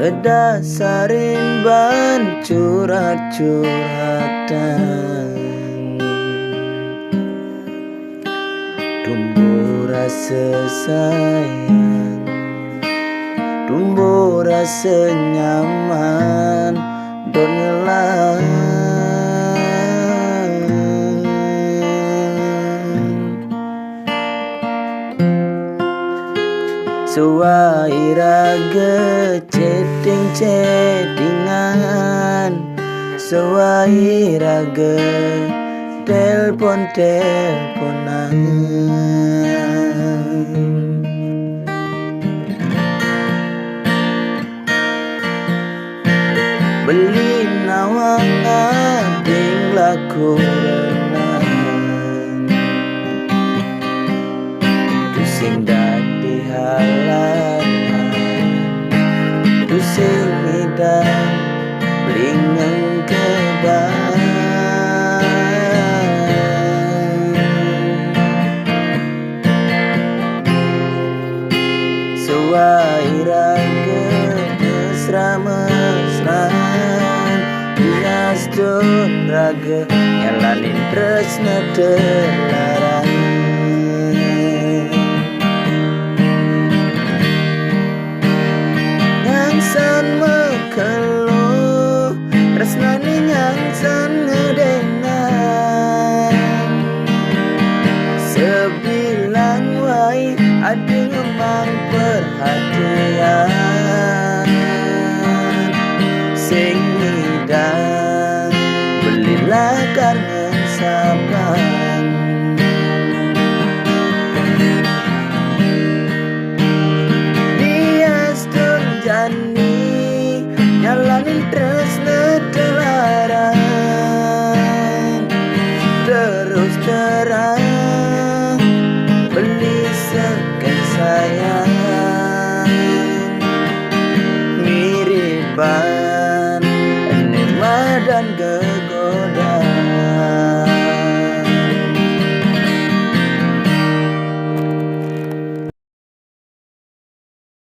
Ngedasarin ban curhat-curhatan, tumbuh rasa sayang, tumbuh rasa nyaman, don ngelang. Suai raga chatting-chattingan, suai raga telpon-telponan. Beli nawangan ding laku renang, tusing dadi halaman, tusing midang blingang keban. Suai raga mesra-mesraan, bias don raga nyalanin tresna terlarang. Nyangsan mekelo tresnane nyangsan ngedengan, sebilang wai ade ngemang perhatian. Sing ngidang belilah kangen sabang, bias don jani nyalanin tresna terlarang. Terus terang beli sekian sayang, ngiriban enigma dan